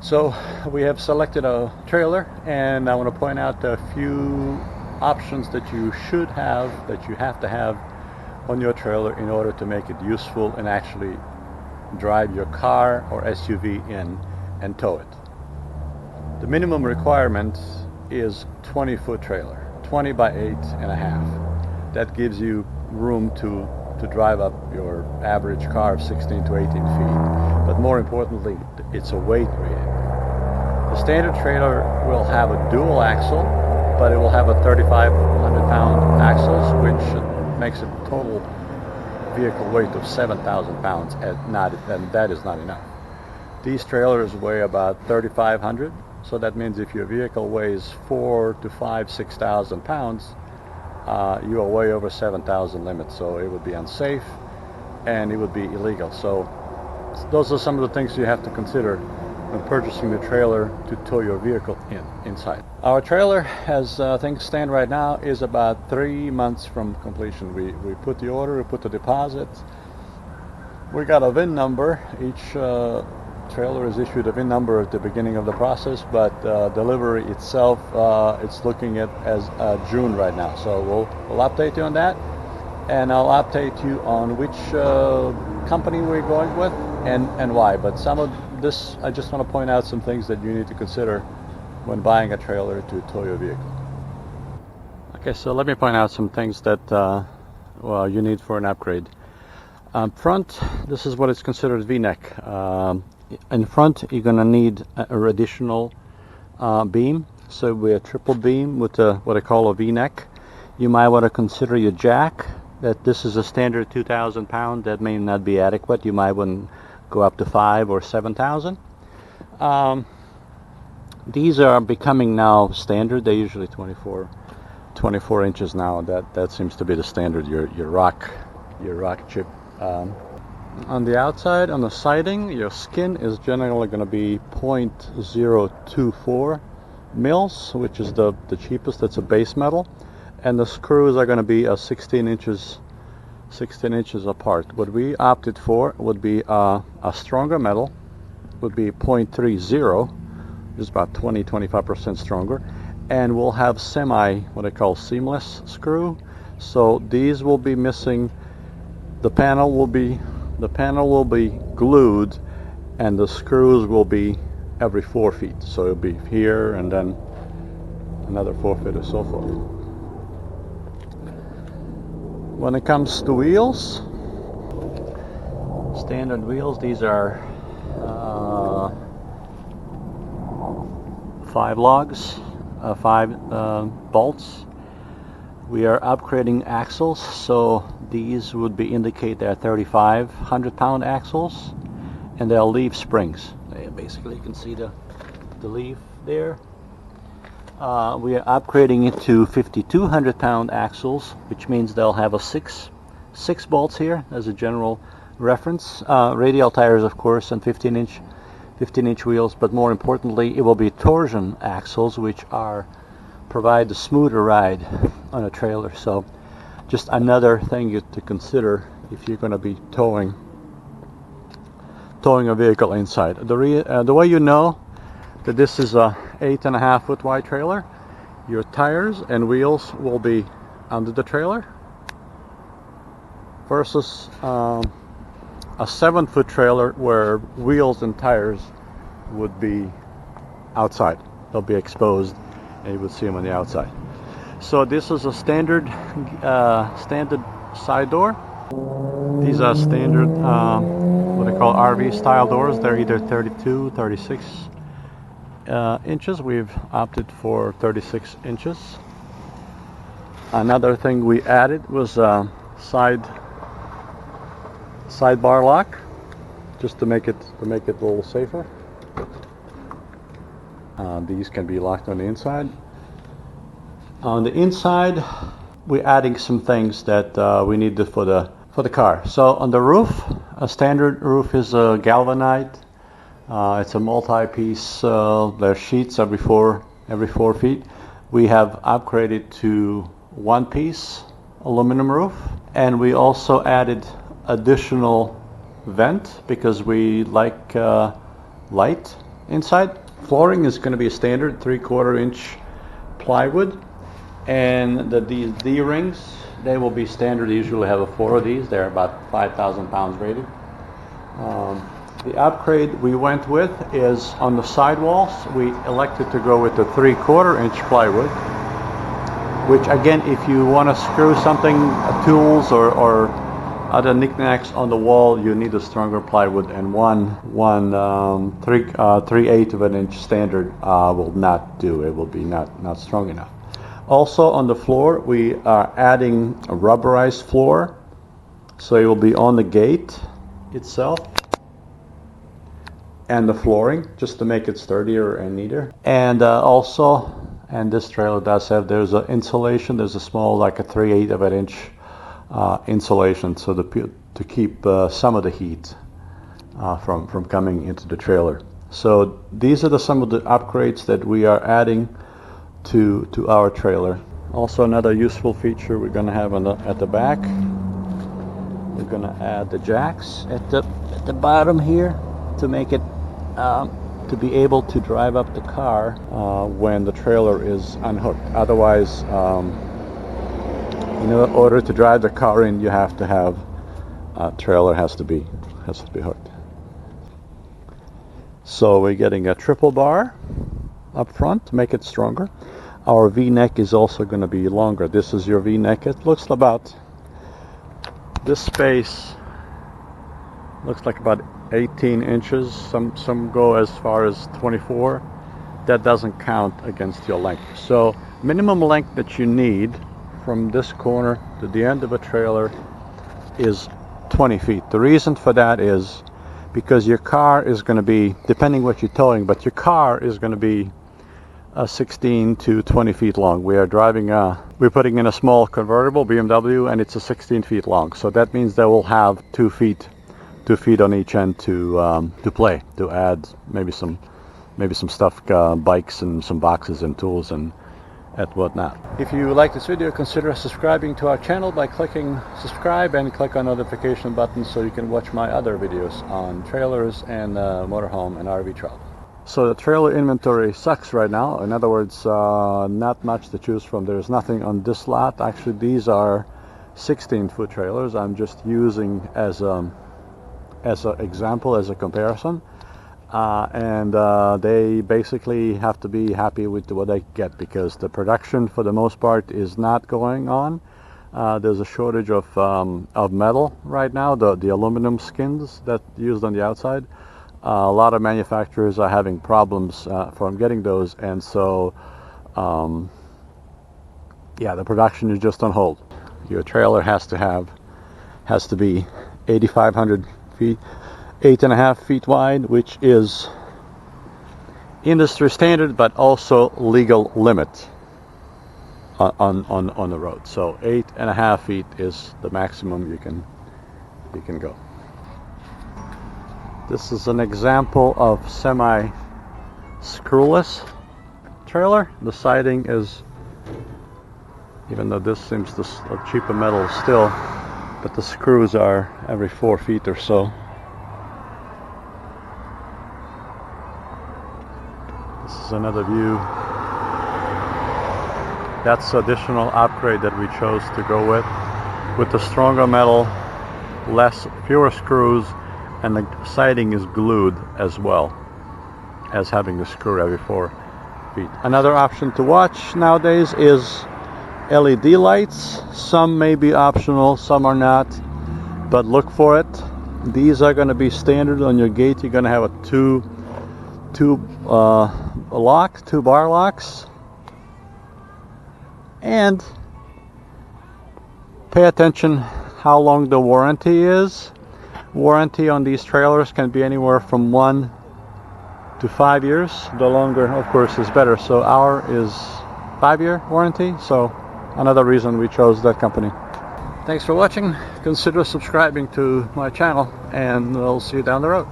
So we have selected a trailer, and I want to point out a few options that you should have, that you have to have on your trailer in order to make it useful and actually drive your car or SUV in and tow it. The minimum requirement is 20-foot trailer, 20 by 8.5. That gives you room to drive up your average car of 16 to 18 feet. But more importantly, it's a weight rating. The standard trailer will have a dual axle, but it will have a 3,500 pound axles, which makes a total vehicle weight of 7,000 pounds, and that is not enough. These trailers weigh about 3,500, so that means if your vehicle weighs 6,000 pounds, you are way over 7,000 limits, so it would be unsafe and it would be illegal. So those are some of the things you have to consider when purchasing the trailer to tow your vehicle inside. Our trailer, as things stand right now, is about 3 months from completion. We put the order, we put the deposit, we got a VIN number. Each trailer is issued a VIN number at the beginning of the process, but delivery itself, it's looking at as June right now. So we'll update you on that, and I'll update you on which company we're going with and why. But some of this, I just want to point out some things that you need to consider when buying a trailer to tow your vehicle. Okay, so let me point out some things that well, you need for an upgrade. Front, this is what is considered V-neck. In front, you're going to need an additional beam. So we're a triple beam with what I call a V-neck. You might want to consider your jack. That this is a standard 2,000 pound. That may not be adequate. You might want to go up to 5,000 or 7,000. These are becoming now standard. They're usually 24 inches now. That seems to be the standard. Your rock chip. On the outside, on the siding, your skin is generally going to be 0.024 mils, which is the cheapest. That's a base metal, and the screws are going to be 16 inches apart. What we opted for would be a stronger metal, would be 0.30, which is about 20-25% stronger, and we'll have what I call seamless screw. So these will be missing. The panel will be glued, and the screws will be every 4 feet. So it'll be here and then another 4 feet or so forth. When it comes to wheels, standard wheels, these are 5 lugs, 5 bolts. We are upgrading axles, so these would indicate they're 3,500 pound axles, and they'll leaf springs. Basically, you can see the leaf there. We are upgrading it to 5,200 pound axles, which means they'll have a six bolts here as a general reference. Radial tires, of course, and 15-inch wheels, but more importantly, it will be torsion axles, which provide a smoother ride on a trailer. So just another thing to consider if you're going to be towing a vehicle inside. The way you know that this is a 8.5 foot wide trailer, your tires and wheels will be under the trailer versus a 7-foot trailer where wheels and tires would be outside. They'll be exposed and you would see them on the outside. So this is a standard side door. These are standard what I call RV style doors. They're either 32, 36 inches. We've opted for 36 inches. Another thing we added was a sidebar lock, just to make it a little safer. These can be locked on the inside. On the inside, we're adding some things that we need for the car. So on the roof, a standard roof is galvanized. It's a multi-piece. There's sheets every 4 feet. We have upgraded to one-piece aluminum roof, and we also added additional vent because we like light Inside flooring is going to be a standard 3/4 inch plywood, and these D-rings, they will be standard. Usually have 4 of these. They're about 5,000 pounds rated. The upgrade we went with is on the sidewalls. We elected to go with the 3/4 inch plywood, which again, if you want to screw something, tools or other knickknacks on the wall, you need a stronger plywood, and 3/8 of an inch standard will not do. It will be not strong enough. Also on the floor, we are adding a rubberized floor, so it will be on the gate itself and the flooring, just to make it sturdier and neater. And also, and this trailer does have, there's an insulation, there's a small, like a 3/8 of an inch insulation, so to keep some of the heat from coming into the trailer. So these are some of the upgrades that we are adding to our trailer. Also, another useful feature we're going to have at the back, we're going to add the jacks at the bottom here to make it to be able to drive up the car when the trailer is unhooked. Otherwise, in order to drive the car in, you have to have trailer has to be hooked. So we're getting a triple bar up front to make it stronger. Our V-neck is also going to be longer. This is your V-neck. It looks about, this space looks like about 18 inches. Some go as far as 24. That doesn't count against your length. So minimum length that you need from this corner to the end of a trailer is 20 feet. The reason for that is because your car is going to be, depending what you're towing, but your car is going to be 16 to 20 feet long. We are driving we're putting in a small convertible BMW, and it's 16 feet long. So that means they will have 2 feet on each end to play, to add maybe some stuff, bikes and some boxes and tools and whatnot. If you like this video, consider subscribing to our channel by clicking subscribe and click on notification button so you can watch my other videos on trailers and motorhome and RV travel. So the trailer inventory sucks right now. In other words, not much to choose from. There's nothing on this lot. Actually, these are 16-foot trailers. I'm just using as an example, as a comparison. They basically have to be happy with what they get, because the production for the most part is not going on. There's a shortage of metal right now, the aluminum skins that used on the outside. A lot of manufacturers are having problems from getting those, and so yeah, the production is just on hold. Your trailer has to be 8,500 feet, 8.5 feet wide, which is industry standard, but also legal limit on the road. So 8.5 feet is the maximum you can go. This is an example of semi-screwless trailer. The siding is, even though this seems a cheaper metal still, but the screws are every 4 feet or so. This is another view. That's additional upgrade that we chose to go with the stronger metal, fewer screws, and the siding is glued as well as having the screw every 4 feet. Another option to watch nowadays is LED lights. Some may be optional, some are not, but look for it. These are going to be standard on your gate. You're going to have a two bar locks, and pay attention how long the warranty is. Warranty on these trailers can be anywhere from 1 to 5 years. The longer, of course, is better. So our is 5-year warranty. So another reason we chose that company. Thanks for watching. Consider subscribing to my channel, and we'll see you down the road.